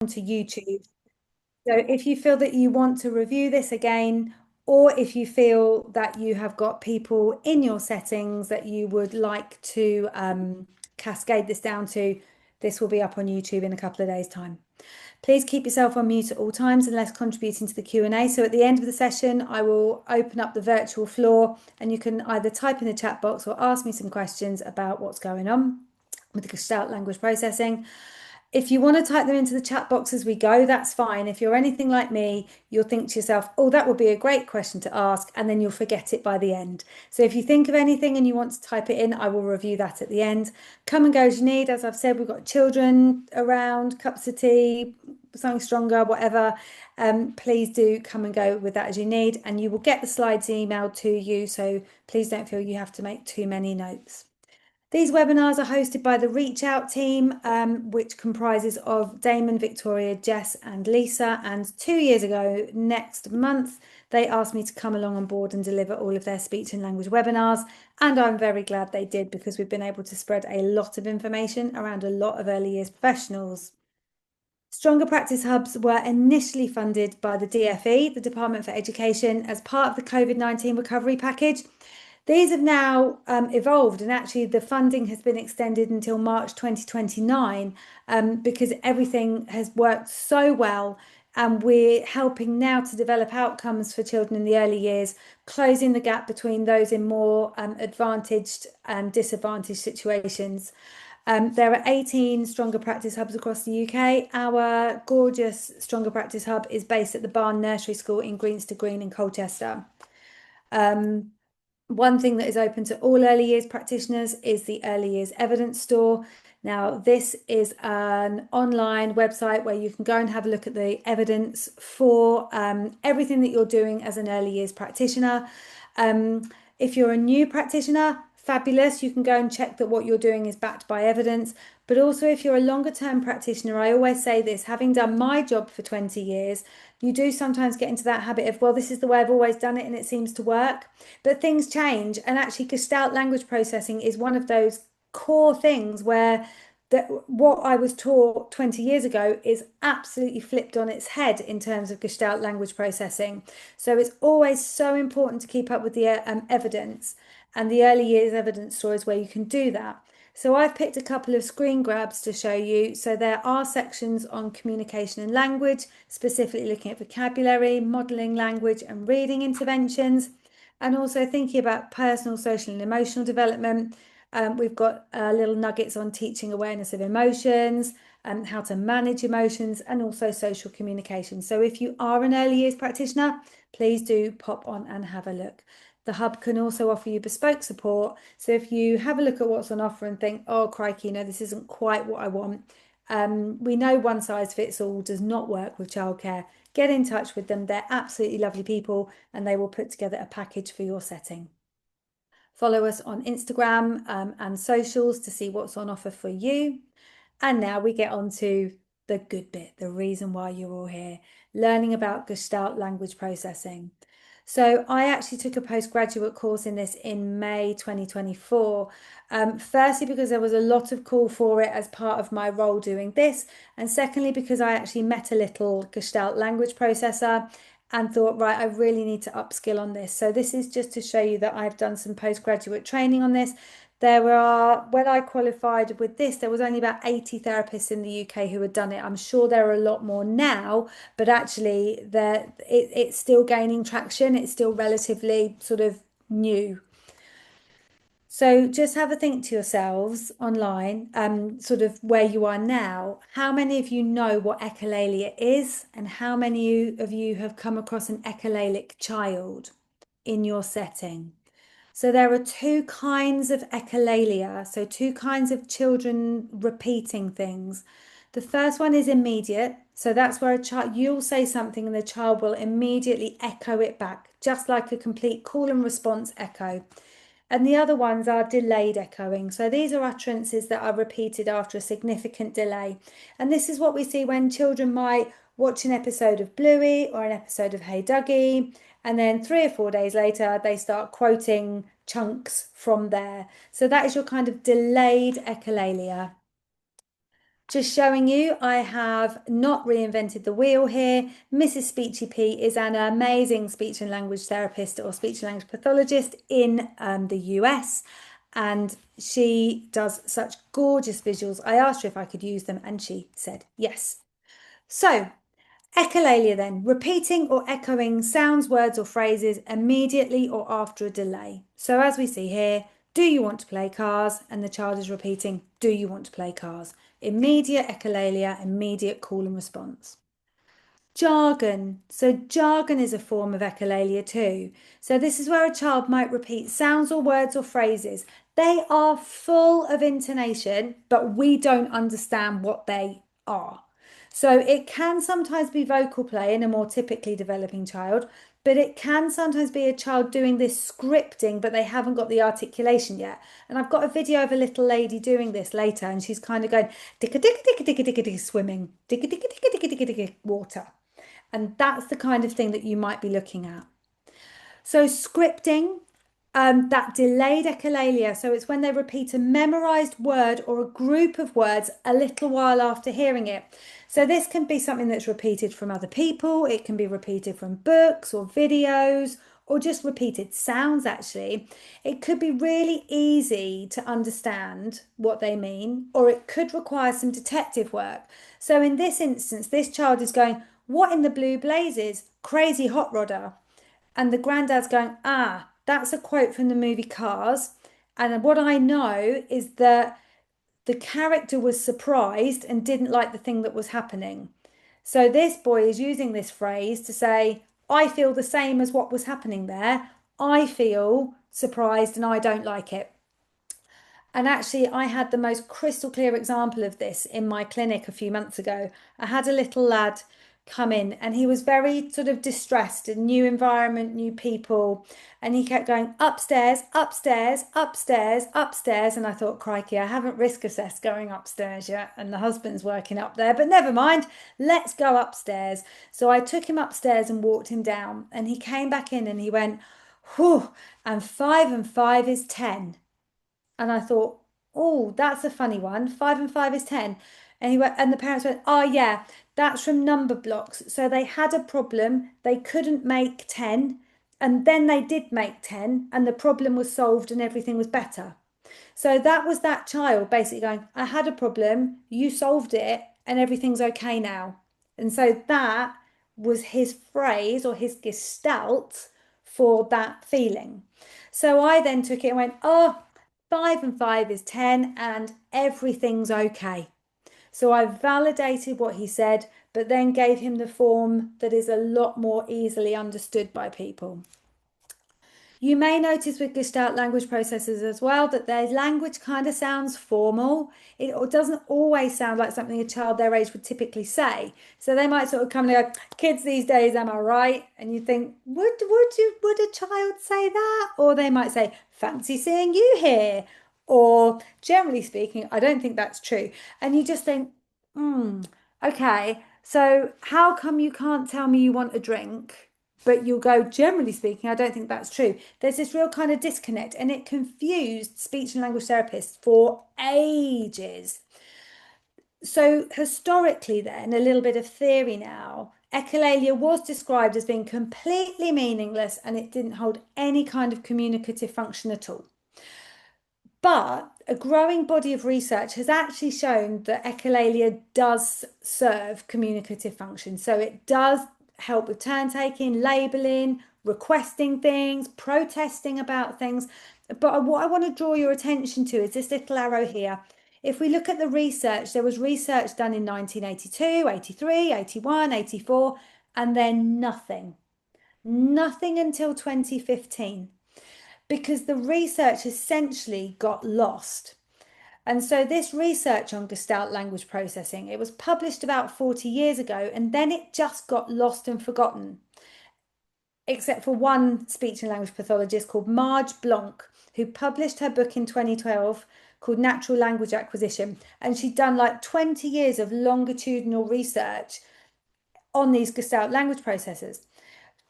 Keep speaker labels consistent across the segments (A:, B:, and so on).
A: onto YouTube. So if you feel that you want to review this again, or if you feel that you have got people in your settings that you would like to cascade this down to, this will be up on YouTube in a couple of days' time. Please keep yourself on mute at all times unless contributing to the Q&A. So at the end of the session, I will open up the virtual floor and you can either type in the chat box or ask me some questions about what's going on with the Gestalt language processing. If you want to type them into the chat box as we go, that's fine. If you're anything like me, you'll think to yourself, oh, that would be a great question to ask, and then you'll forget it by the end. So if you think of anything and you want to type it in, I will review that at the end. Come and go as you need. As I've said, we've got children around, cups of tea, something stronger, whatever. Please do come and go with that as you need, and you will get the slides emailed to you. So please don't feel you have to make too many notes. These webinars are hosted by the Reach Out team, which comprises of Damon, Victoria, Jess, and Lisa. And 2 years ago, next month, they asked me to come along on board and deliver all of their speech and language webinars. And I'm very glad they did because we've been able to spread a lot of information around a lot of early years professionals. Stronger Practice Hubs were initially funded by the DfE, the Department for Education, as part of the COVID-19 recovery package. These have now evolved, and actually the funding has been extended until March 2029 because everything has worked so well, and we're helping now to develop outcomes for children in the early years, closing the gap between those in more advantaged and disadvantaged situations. There are 18 Stronger Practice Hubs across the UK. Our gorgeous Stronger Practice Hub is based at the Barn Nursery School in Greenster Green in Colchester. One thing that is open to all early years practitioners is the Early Years Evidence Store. Now, this is an online website where you can go and have a look at the evidence for everything that you're doing as an early years practitioner. If you're a new practitioner, fabulous. You can go and check that what you're doing is backed by evidence. But also, if you're a longer term practitioner, I always say this, having done my job for 20 years, you do sometimes get into that habit of, well, this is the way I've always done it and it seems to work. But things change. And actually, Gestalt language processing is one of those core things where what I was taught 20 years ago is absolutely flipped on its head in terms of Gestalt language processing. So it's always so important to keep up with the evidence, and the early years evidence store is where you can do that. So I've picked a couple of screen grabs to show you. So there are sections on communication and language, specifically looking at vocabulary, modelling language and reading interventions, and also thinking about personal, social and emotional development. We've got little nuggets on teaching awareness of emotions, how to manage emotions, and also social communication. So if you are an early years practitioner, please do pop on and have a look. The hub can also offer you bespoke support. So if you have a look at what's on offer and think, oh, crikey, no, this isn't quite what I want. We know one size fits all does not work with childcare. Get in touch with them. They're absolutely lovely people and they will put together a package for your setting. Follow us on Instagram and socials to see what's on offer for you. And now we get on to the good bit, the reason why you're all here, learning about Gestalt language processing. So I actually took a postgraduate course in this in May 2024. Firstly, because there was a lot of call for it as part of my role doing this. And secondly, because I actually met a little Gestalt language processor and thought, right, I really need to upskill on this. So this is just to show you that I've done some postgraduate training on this. When I qualified with this, there was only about 80 therapists in the UK who had done it. I'm sure there are a lot more now, but actually it's still gaining traction. It's still relatively sort of new. So just have a think to yourselves online, sort of where you are now. How many of you know what echolalia is, and how many of you have come across an echolalic child in your setting? So there are two kinds of echolalia, so two kinds of children repeating things. The first one is immediate. So that's where you'll say something and the child will immediately echo it back, just like a complete call and response echo. And the other ones are delayed echoing. So these are utterances that are repeated after a significant delay. And this is what we see when children might watch an episode of Bluey or an episode of Hey Duggee, and then 3 or 4 days later, they start quoting chunks from there. So that is your kind of delayed echolalia. Just showing you, I have not reinvented the wheel here. Mrs. Speechy P is an amazing speech and language therapist or speech and language pathologist in the US, and she does such gorgeous visuals. I asked her if I could use them, and she said yes. So, echolalia then, repeating or echoing sounds, words, or phrases immediately or after a delay. So, as we see here, do you want to play cars? And the child is repeating, do you want to play cars? Immediate echolalia, immediate call and response. Jargon. So jargon is a form of echolalia too. So this is where a child might repeat sounds or words or phrases. They are full of intonation, but we don't understand what they are. So it can sometimes be vocal play in a more typically developing child, but it can sometimes be a child doing this scripting, but they haven't got the articulation yet. And I've got a video of a little lady doing this later, and she's kind of going dicka dicka dicka dicka dicka dicka swimming, dicka dicka dicka dicka dicka dicka water. And that's the kind of thing that you might be looking at. So scripting, that delayed echolalia. So it's when they repeat a memorized word or a group of words a little while after hearing it. So this can be something that's repeated from other people. It can be repeated from books or videos or just repeated sounds actually. It could be really easy to understand what they mean, or it could require some detective work. So in this instance, this child is going, what in the blue blazes? Crazy hot rodder. And the granddad's going, ah, that's a quote from the movie Cars. And what I know is that the character was surprised and didn't like the thing that was happening. So this boy is using this phrase to say, I feel the same as what was happening there. I feel surprised and I don't like it. And actually, I had the most crystal clear example of this in my clinic a few months ago. I had a little lad come in and he was very sort of distressed, a new environment, new people. And he kept going upstairs, upstairs, upstairs, upstairs. And I thought, crikey, I haven't risk assessed going upstairs yet. And the husband's working up there, but never mind, let's go upstairs. So I took him upstairs and walked him down. And he came back in and he went, whew, and 5 and 5 is 10. And I thought, oh, that's a funny one. 5 and 5 is 10. And he went, and the parents went, oh yeah, that's from number blocks. So they had a problem. They couldn't make 10. And then they did make 10, and the problem was solved and everything was better. So that was that child basically going, I had a problem, you solved it, and everything's okay now. And so that was his phrase or his gestalt for that feeling. So I then took it and went, oh, 5 and 5 is 10 and everything's okay. So I validated what he said, but then gave him the form that is a lot more easily understood by people. You may notice with Gestalt language processors as well that their language kind of sounds formal. It doesn't always sound like something a child their age would typically say. So they might sort of come and go, kids these days, am I right? And you think, would a child say that? Or they might say, fancy seeing you here. Or generally speaking, I don't think that's true. And you just think, okay, so how come you can't tell me you want a drink? But you'll go, generally speaking, I don't think that's true. There's this real kind of disconnect, and it confused speech and language therapists for ages. So historically then, a little bit of theory now, echolalia was described as being completely meaningless and it didn't hold any kind of communicative function at all. But a growing body of research has actually shown that echolalia does serve communicative function. So it does help with turn taking, labeling, requesting things, protesting about things. But what I want to draw your attention to is this little arrow here. If we look at the research, there was research done in 1982, 83, 81, 84, and then nothing. Nothing until 2015, because the research essentially got lost. And so this research on Gestalt language processing, it was published about 40 years ago, and then it just got lost and forgotten, except for one speech and language pathologist called Marge Blanc, who published her book in 2012 called Natural Language Acquisition. And she'd done like 20 years of longitudinal research on these Gestalt language processors.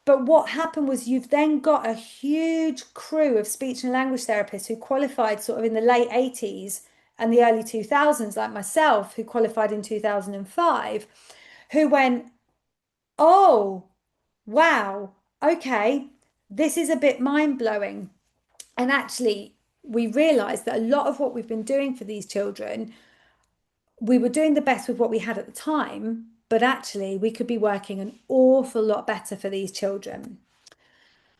A: But what happened was you've then got a huge crew of speech and language therapists who qualified sort of in the late 80s and the early 2000s, like myself, who qualified in 2005, who went, oh, wow, okay, this is a bit mind-blowing. And actually, we realized that a lot of what we've been doing for these children, we were doing the best with what we had at the time, but actually we could be working an awful lot better for these children.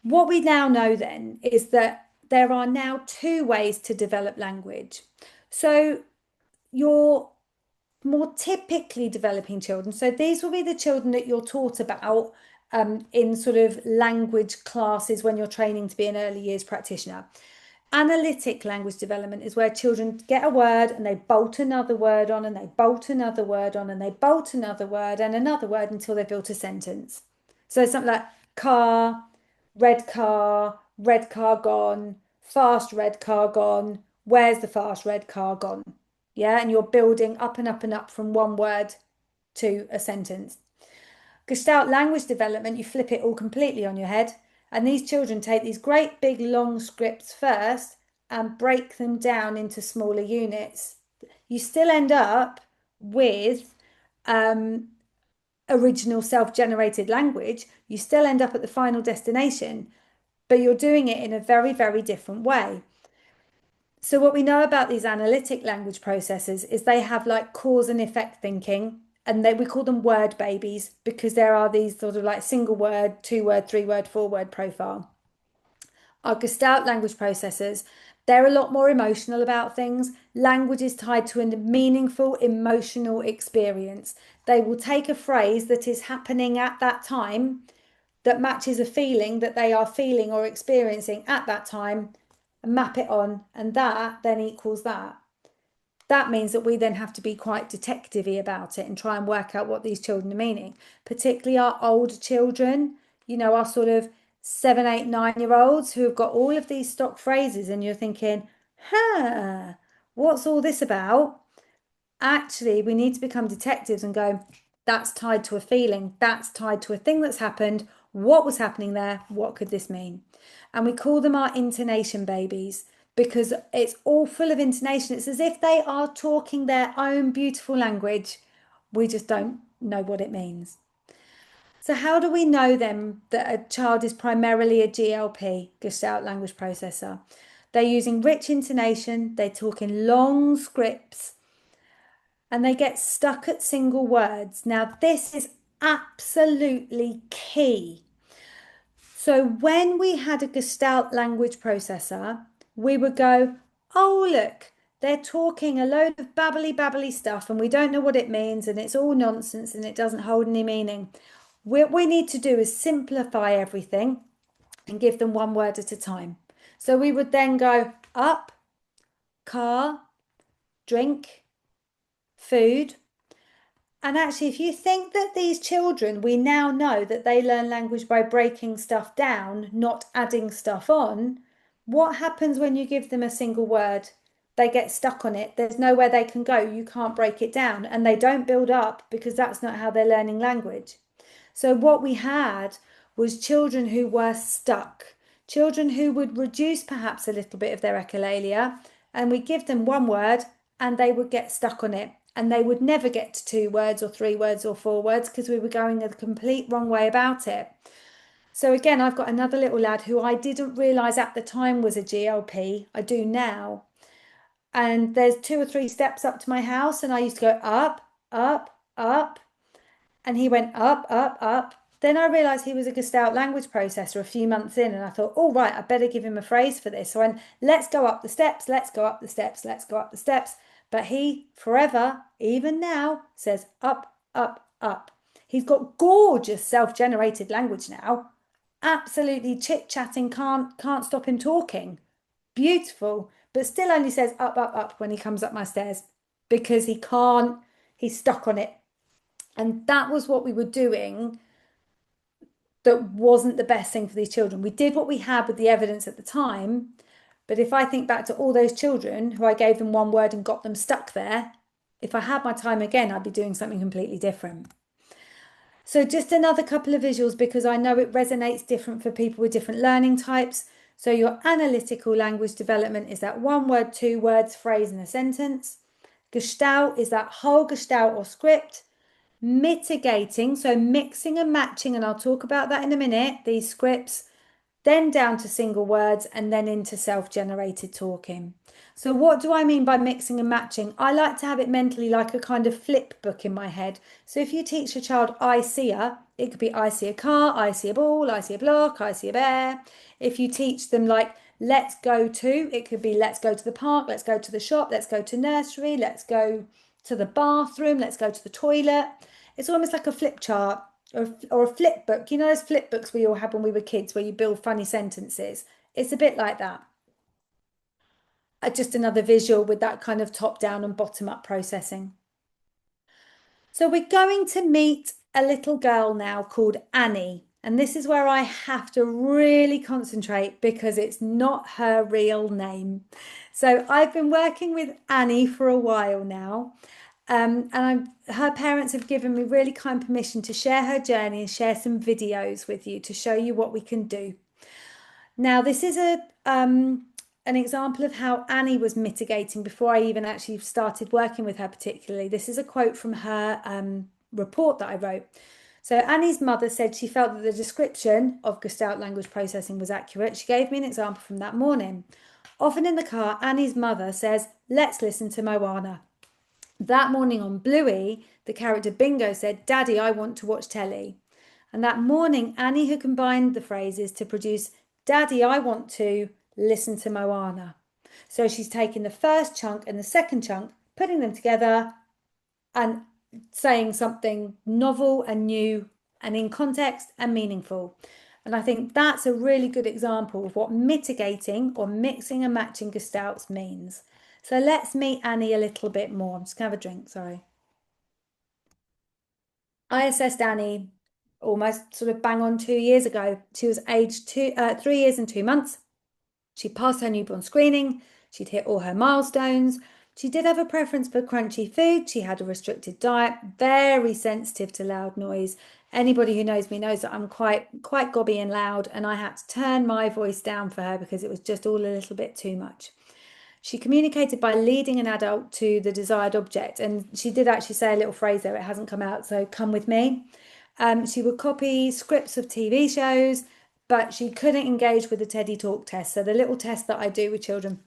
A: What we now know then is that there are now two ways to develop language. So your more typically developing children, so these will be the children that you're taught about in sort of language classes when you're training to be an early years practitioner. Analytic language development is where children get a word and they bolt another word on, and they bolt another word on, and they bolt another word and another word until they've built a sentence. So something like car, red car gone, fast red car gone, where's the fast red car gone? Yeah, and you're building up and up and up from one word to a sentence. Gestalt language development, you flip it all completely on your head. And these children take these great big long scripts first and break them down into smaller units. You still end up with original self-generated language. You still end up at the final destination, but you're doing it in a very, very different way. So what we know about these analytic language processes is they have like cause and effect thinking, and we call them word babies because there are these sort of like single word, 2-word, 3-word, 4-word profile. Our Gestalt language processors, they're a lot more emotional about things. Language is tied to a meaningful emotional experience. They will take a phrase that is happening at that time that matches a feeling that they are feeling or experiencing at that time and map it on, and that then equals that. That means that we then have to be quite detective-y about it and try and work out what these children are meaning, particularly our older children, you know, our sort of 7, 8, 9-year-olds who have got all of these stock phrases, and you're thinking, what's all this about? Actually, we need to become detectives and go, that's tied to a feeling, that's tied to a thing that's happened. What was happening there? What could this mean? And we call them our intonation babies because it's all full of intonation. It's as if they are talking their own beautiful language. We just don't know what it means. So how do we know then that a child is primarily a GLP, Gestalt Language Processor? They're using rich intonation, they talk in long scripts, and they get stuck at single words. Now, this is absolutely key. So when we had a Gestalt language processor, we would go, oh, look, they're talking a load of babbly stuff and we don't know what it means and it's all nonsense and it doesn't hold any meaning. What we need to do is simplify everything and give them one word at a time. So we would then go up, car, drink, food. And actually, if you think that these children, we now know that they learn language by breaking stuff down, not adding stuff on, what happens when you give them a single word? They get stuck on it. There's nowhere they can go. You can't break it down. And they don't build up because that's not how they're learning language. So what we had was children who were stuck, children who would reduce perhaps a little bit of their echolalia, and we give them one word and they would get stuck on it. And they would never get to 2 words or 3 words or 4 words because we were going the complete wrong way about it. So again, I've got another little lad who I didn't realise at the time was a GLP. I do now. And there's 2 or 3 steps up to my house and I used to go up, up, up. And he went up, up, up. Then I realised he was a Gestalt language processor a few months in, and I thought, oh, right, I better give him a phrase for this. So I went, let's go up the steps, let's go up the steps, let's go up the steps. But he forever, even now, says up, up, up. He's got gorgeous self-generated language now. Absolutely chit-chatting, can't stop him talking. Beautiful, but still only says up, up, up when he comes up my stairs because he can't, he's stuck on it. And that was what we were doing that wasn't the best thing for these children. We did what we had with the evidence at the time. But if I think back to all those children who I gave them one word and got them stuck there, if I had my time again, I'd be doing something completely different. So just another couple of visuals because I know it resonates different for people with different learning types. So your analytical language development is that one word, two words, phrase in a sentence. Gestalt is that whole gestalt or script. Mitigating, so mixing and matching, and I'll talk about that in a minute, these scripts, then down to single words, and then into self-generated talking. So what do I mean by mixing and matching? I like to have it mentally like a kind of flip book in my head. So if you teach a child I see a, it could be I see a car, I see a ball, I see a block, I see a bear. If you teach them like let's go to, it could be let's go to the park, let's go to the shop, let's go to nursery, let's go to the bathroom, let's go to the toilet. It's almost like a flip chart or a flip book. You know those flip books we all had when we were kids where you build funny sentences? It's a bit like that. Just another visual with that kind of top down and bottom up processing. So we're going to meet a little girl now called Annie. And this is where I have to really concentrate because it's not her real name. So I've been working with Annie for a while now. Her parents have given me really kind permission to share her journey and share some videos with you to show you what we can do. Now, this is an example of how Annie was mitigating before I even actually started working with her particularly. This is a quote from her report that I wrote. So Annie's mother said she felt that the description of Gestalt language processing was accurate. She gave me an example from that morning. Often in the car, Annie's mother says, let's listen to Moana. That morning on Bluey, the character Bingo said, Daddy, I want to watch telly. And that morning, Annie had combined the phrases to produce, Daddy, I want to listen to Moana. So she's taking the first chunk and the second chunk, putting them together and saying something novel and new and in context and meaningful. And I think that's a really good example of what mitigating or mixing and matching gestalts means. So let's meet Annie a little bit more. I'm just going to have a drink, sorry. I assessed Annie almost sort of bang on 2 years ago. She was aged 3 years and 2 months. She passed her newborn screening. She'd hit all her milestones. She did have a preference for crunchy food. She had a restricted diet, very sensitive to loud noise. Anybody who knows me knows that I'm quite gobby and loud, and I had to turn my voice down for her because it was just all a little bit too much. She communicated by leading an adult to the desired object, and she did actually say a little phrase there. It hasn't come out, so come with me. She would copy scripts of TV shows, but she couldn't engage with the Teddy Talk test. So the little test that I do with children,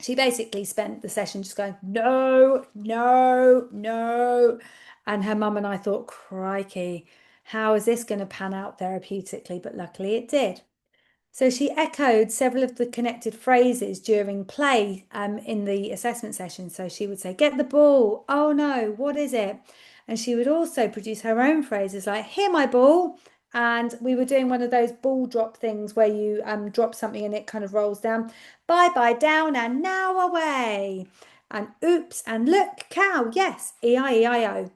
A: she basically spent the session just going, no, no, no. And her mum and I thought, crikey, how is this going to pan out therapeutically? But luckily it did. So she echoed several of the connected phrases during play in the assessment session. So she would say, get the ball. Oh no, what is it? And she would also produce her own phrases like, here my ball. And we were doing one of those ball drop things where you drop something and it kind of rolls down. Bye bye down and now away. And oops and look, cow. Yes, E-I-E-I-O.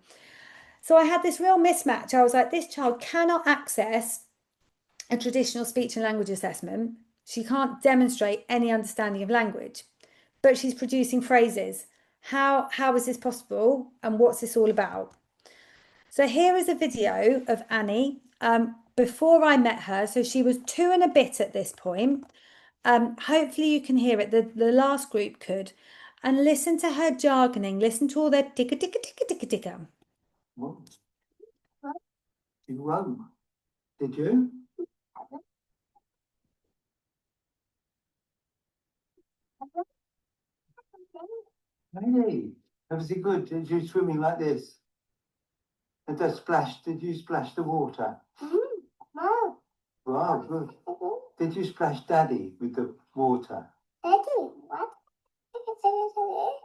A: So I had this real mismatch. I was like, this child cannot access a traditional speech and language assessment. She can't demonstrate any understanding of language, but she's producing phrases. How is this possible? And what's this all about? So here is a video of Annie before I met her. So she was 2 and a bit at this point. Hopefully you can hear it. The last group could. And listen to her jargoning. Listen to all their ticka ticka ticka ticka ticka.
B: What? You won't, did you? Really? Was it good? Did you swimming like this? And the splash, did you splash the water? No. Wow, good. Did you splash Daddy with the water? Daddy, what? Daddy, what?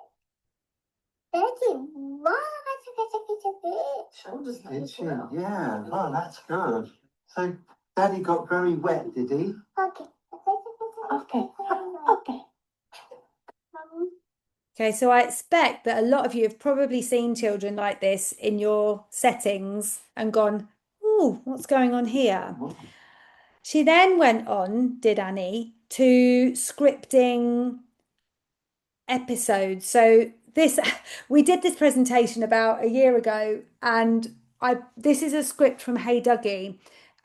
B: Did she? Yeah. Oh, that's good. So Daddy got very wet, did he? Okay. Okay. Okay.
A: Okay, so I expect that a lot of you have probably seen children like this in your settings and gone, ooh, what's going on here? She then went on, did Annie, to scripting episodes. So this we did this presentation about a year ago, and this is a script from Hey Dougie.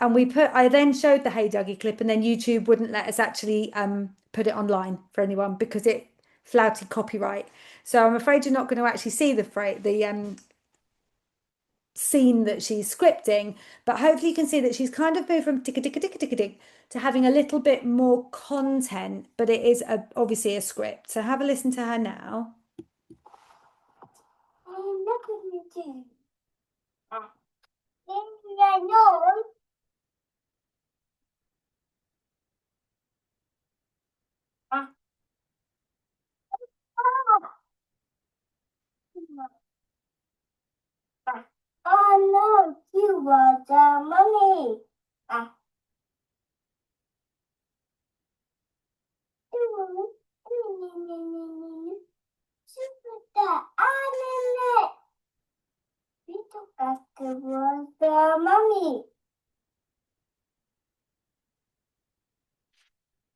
A: And I then showed the Hey Dougie clip, and then YouTube wouldn't let us actually put it online for anyone because it flouted copyright. So I'm afraid you're not going to actually see the scene that she's scripting, but hopefully you can see that she's kind of moved from ticka ticka ticka ticka tick to having a little bit more content, but it is obviously a script. So have a listen to her now.
C: Look at me too. Oh no, you were the mommy. Was the mommy.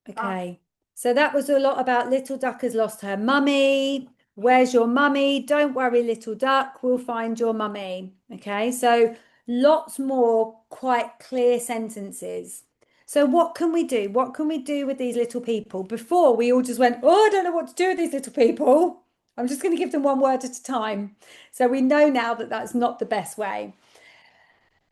A: Okay, so that was a lot about Little Duck has lost her mummy. Where's your mummy? Don't worry, little duck, we'll find your mummy. Okay, so lots more quite clear sentences. So what can we do? What can we do with these little people? Before we all just went, oh, I don't know what to do with these little people. I'm just going to give them one word at a time. So we know now that that's not the best way.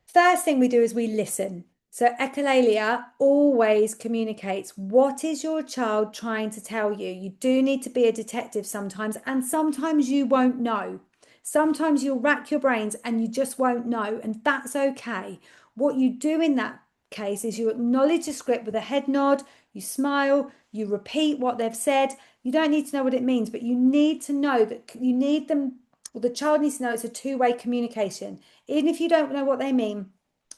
A: First thing we do is we listen. So echolalia always communicates what is your child trying to tell you. You do need to be a detective sometimes, and sometimes you won't know. Sometimes you'll rack your brains and you just won't know, and that's okay. What you do in that case is you acknowledge the script with a head nod, you smile, you repeat what they've said. You don't need to know what it means, but you need to know that you need them, or the child needs to know it's a two-way communication. Even if you don't know what they mean,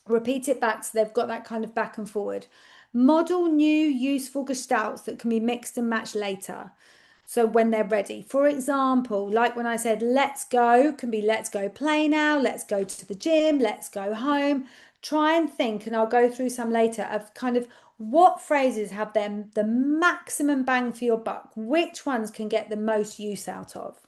A: repeat it back so they've got that kind of back and forward. Model new useful gestalts that can be mixed and matched later. So when they're ready, for example, like when I said let's go, can be let's go play now, let's go to the gym, let's go home. Try and think, and I'll go through some later, of kind of what phrases have them the maximum bang for your buck, which ones can get the most use out of.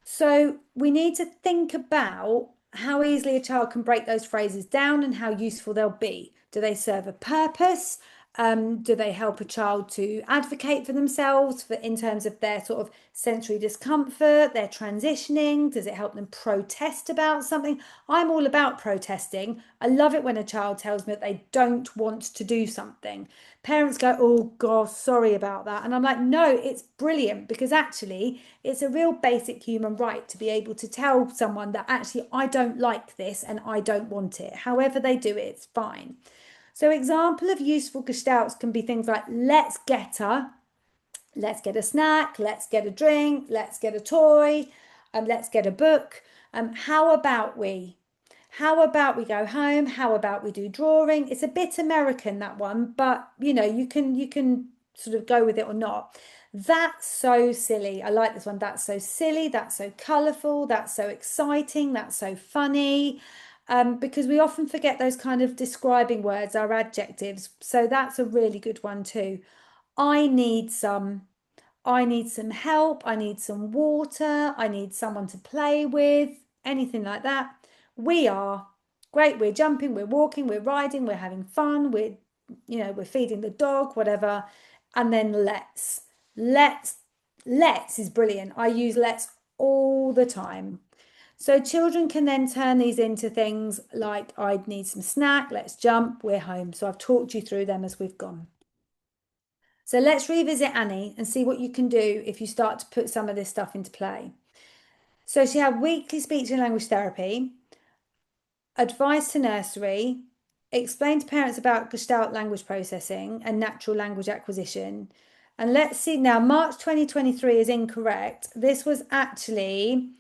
A: So we need to think about how easily a child can break those phrases down and how useful they'll be. Do they serve a purpose? Do they help a child to advocate for themselves in terms of their sort of sensory discomfort, their transitioning? Does it help them protest about something? I'm all about protesting. I love it when a child tells me that they don't want to do something. Parents go, oh gosh, sorry about that. And I'm like, no, it's brilliant, because actually it's a real basic human right to be able to tell someone that actually I don't like this and I don't want it. However they do it, it's fine. So example of useful gestalts can be things like let's get a snack, let's get a drink, let's get a toy, let's get a book. How about we? How about we go home? How about we do drawing? It's a bit American, that one, but you know, you can sort of go with it or not. That's so silly. I like this one. That's so silly. That's so colourful. That's so exciting. That's so funny. Because we often forget those kind of describing words, our adjectives. So that's a really good one too. I need some help, I need some water, I need someone to play with, anything like that. We are great, we're jumping, we're walking, we're riding, we're having fun, we're feeding the dog, whatever. And then let's is brilliant. I use let's all the time. So children can then turn these into things like I need some snack, let's jump, we're home. So I've talked you through them as we've gone. So let's revisit Annie and see what you can do if you start to put some of this stuff into play. So she had weekly speech and language therapy, advice to nursery, explain to parents about Gestalt language processing and natural language acquisition. And let's see now, March 2023 is incorrect. This was actually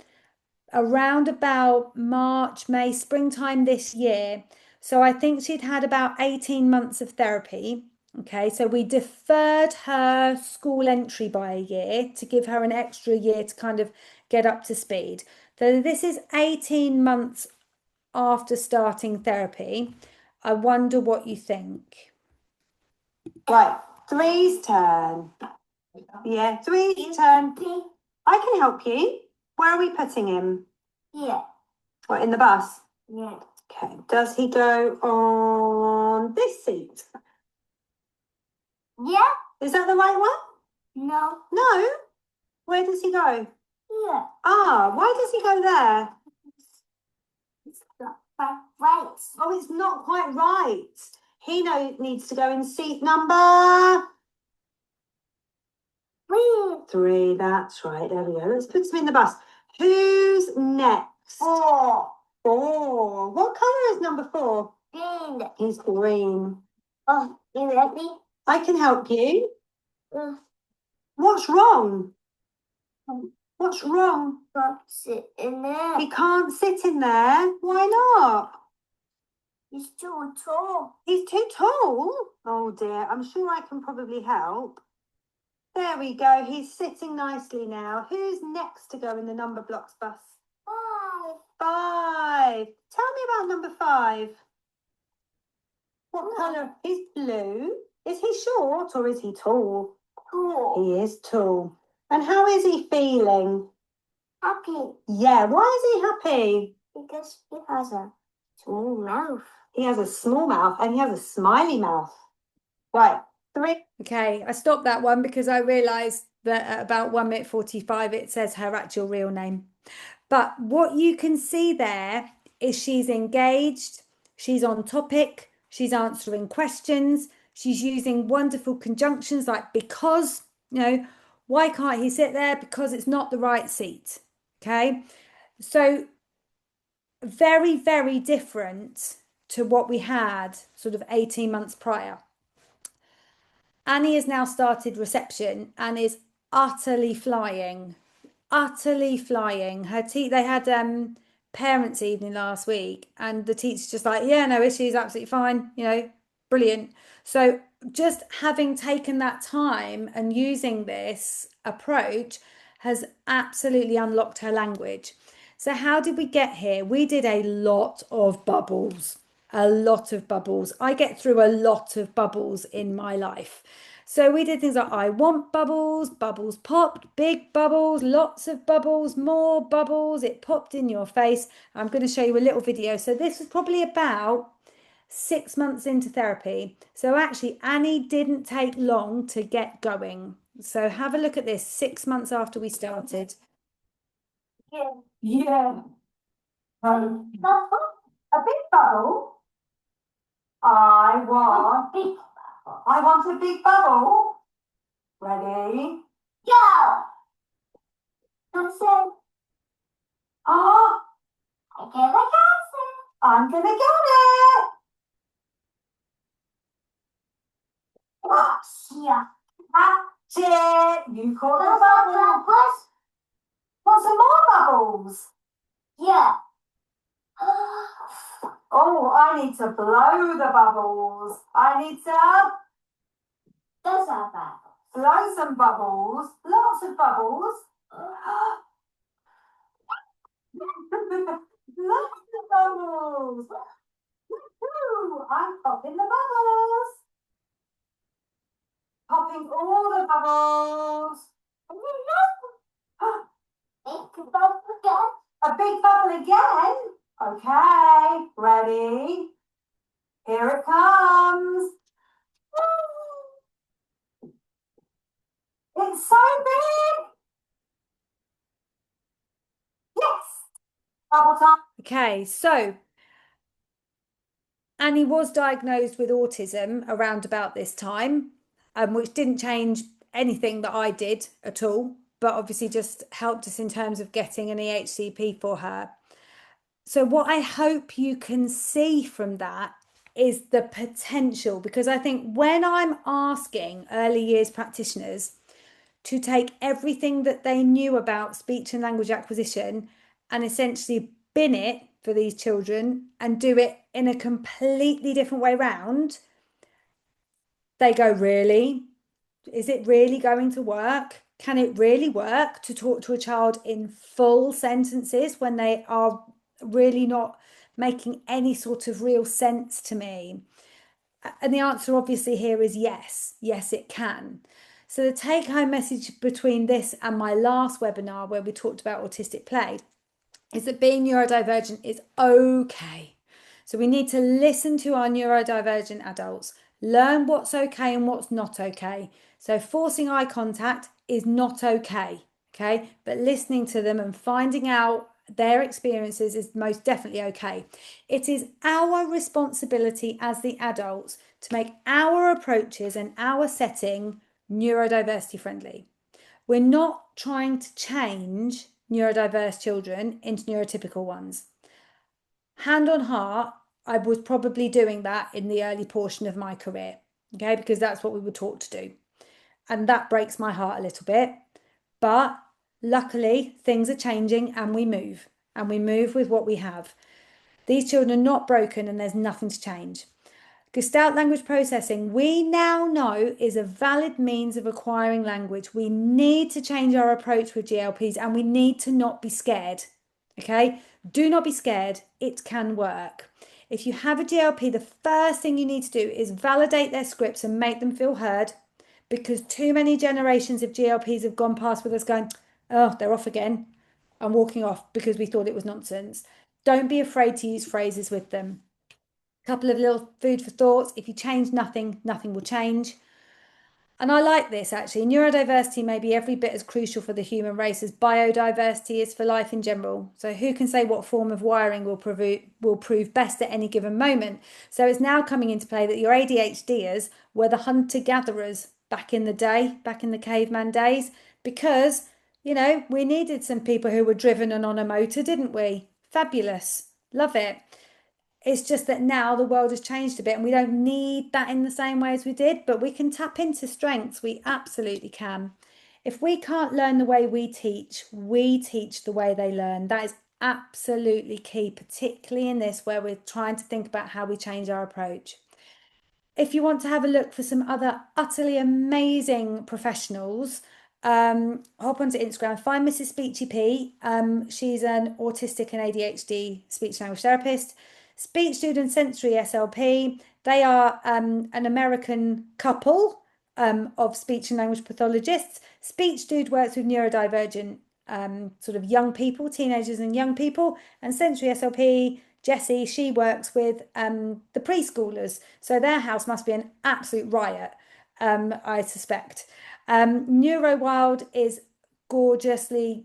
A: around about March, May, springtime this year. So I think she'd had about 18 months of therapy. Okay, so we deferred her school entry by a year to give her an extra year to kind of get up to speed. So this is 18 months after starting therapy. I wonder what you think.
D: Right, Three's turn. Yeah, Three's turn. I can help you. Where are we putting him?
C: Yeah.
D: What, in the bus?
C: Yeah.
D: Okay, does he go on this seat.
C: Yeah.
D: Is that the right one?
C: No.
D: No. Where does he go?
C: Yeah.
D: Ah, why does he go there?
C: It's not quite right.
D: Oh, it's not quite right. He needs to go in seat number 3. That's right. There we go. Let's put him in the bus. Who's next?
C: 4.
D: 4. What colour is number 4?
C: Green.
D: He's green.
C: Oh, you ready?
D: I can help you.
C: Uh,
D: What's wrong? What's wrong?
C: Don't sit in there.
D: He can't sit in there. Why not?
C: He's too tall.
D: He's too tall. Oh dear. I'm sure I can probably help. There we go. He's sitting nicely now. Who's next to go in the number blocks bus? 5. Tell me about number 5. What colour? He's blue. Is he short or is he tall?
C: Tall.
D: He is tall. And how is he feeling?
C: Happy.
D: Yeah, why is he happy?
C: Because he has a small mouth.
D: He has a small mouth and he has a smiley mouth. Right, 3.
A: Okay, I stopped that one because I realised that at about 1 minute 45 it says her actual real name. But what you can see there is she's engaged, she's on topic, she's answering questions, she's using wonderful conjunctions like because, why can't he sit there? Because it's not the right seat. Okay, so very, very different to what we had sort of 18 months prior. Annie has now started reception and is utterly flying. They had parents' evening last week, and the teacher's just like, yeah, no issues, absolutely fine, brilliant. So just having taken that time and using this approach has absolutely unlocked her language. So how did we get here? We did a lot of bubbles. I get through a lot of bubbles in my life. So we did things like I want bubbles, bubbles popped, big bubbles, lots of bubbles, more bubbles, it popped in your face. I'm going to show you a little video. So this was probably about 6 months into therapy. So actually Annie didn't take long to get going. So have a look at this 6 months after we started.
D: Yeah. A big bubble. I want a big bubble. Ready?
C: Go! That's it.
D: Ah,
C: I get a castle.
D: I'm gonna get it.
C: Yeah.
D: That's it. You caught the bubble.
C: Bubbles?
D: Want some more bubbles?
C: Yeah.
D: Oh, I need to blow the bubbles. I need to
C: Those are bubbles.
D: blow some bubbles. Lots of bubbles. Lots of bubbles. Woohoo! I'm popping the bubbles. Popping all the bubbles.
C: Big bubble again.
D: A big bubble again. Okay, ready? Here it comes. It's so big. Yes. Bubble time.
A: Okay, so Annie was diagnosed with autism around about this time, which didn't change anything that I did at all, but obviously just helped us in terms of getting an EHCP for her. So what I hope you can see from that is the potential, because I think when I'm asking early years practitioners to take everything that they knew about speech and language acquisition and essentially bin it for these children and do it in a completely different way round, they go, really? Is it really going to work? Can it really work to talk to a child in full sentences when they are really not making any sort of real sense to me? And the answer obviously here is yes. Yes, it can. So the take-home message between this and my last webinar where we talked about autistic play is that being neurodivergent is okay. So we need to listen to our neurodivergent adults, learn what's okay and what's not okay. So forcing eye contact is not okay, okay? But listening to them and finding out their experiences is most definitely okay. It is our responsibility as the adults to make our approaches and our setting neurodiversity friendly. We're not trying to change neurodiverse children into neurotypical ones. Hand on heart, I was probably doing that in the early portion of my career, okay, because that's what we were taught to do. And that breaks my heart a little bit. But luckily, things are changing and we move with what we have. These children are not broken and there's nothing to change. Gestalt language processing, we now know, is a valid means of acquiring language. We need to change our approach with GLPs and we need to not be scared. Okay? Do not be scared. It can work. If you have a GLP, the first thing you need to do is validate their scripts and make them feel heard, because too many generations of GLPs have gone past with us going, oh, they're off again, and walking off because we thought it was nonsense. Don't be afraid to use phrases with them. Couple of little food for thoughts. If you change nothing, nothing will change. And I like this actually. Neurodiversity may be every bit as crucial for the human race as biodiversity is for life in general. So who can say what form of wiring will prove best at any given moment? So it's now coming into play that your ADHDers were the hunter-gatherers back in the day, back in the caveman days, because, you know, we needed some people who were driven and on a motor, didn't we? Fabulous. Love it. It's just that now the world has changed a bit and we don't need that in the same way as we did, but we can tap into strengths. We absolutely can. If we can't learn the way we teach the way they learn. That is absolutely key, particularly in this where we're trying to think about how we change our approach. If you want to have a look for some other utterly amazing professionals, hop onto Instagram, find Mrs. Speechy P. She's an autistic and ADHD speech language therapist. Speech Dude and Sensory SLP. They are an American couple of speech and language pathologists. Speech Dude works with neurodivergent sort of young people, teenagers and young people, and Sensory SLP, Jessie, she works with the preschoolers. So their house must be an absolute riot, I suspect. NeuroWild is gorgeously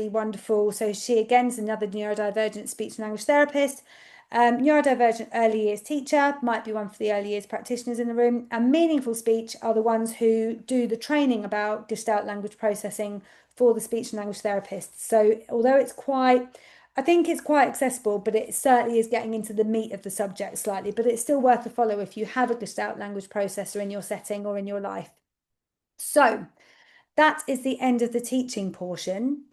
A: wonderful. So she again is another neurodivergent speech and language therapist. Neurodivergent early years teacher might be one for the early years practitioners in the room, and Meaningful Speech are the ones who do the training about Gestalt language processing for the speech and language therapists. So although I think it's quite accessible, but it certainly is getting into the meat of the subject slightly, but it's still worth a follow if you have a Gestalt language processor in your setting or in your life. So that is the end of the teaching portion.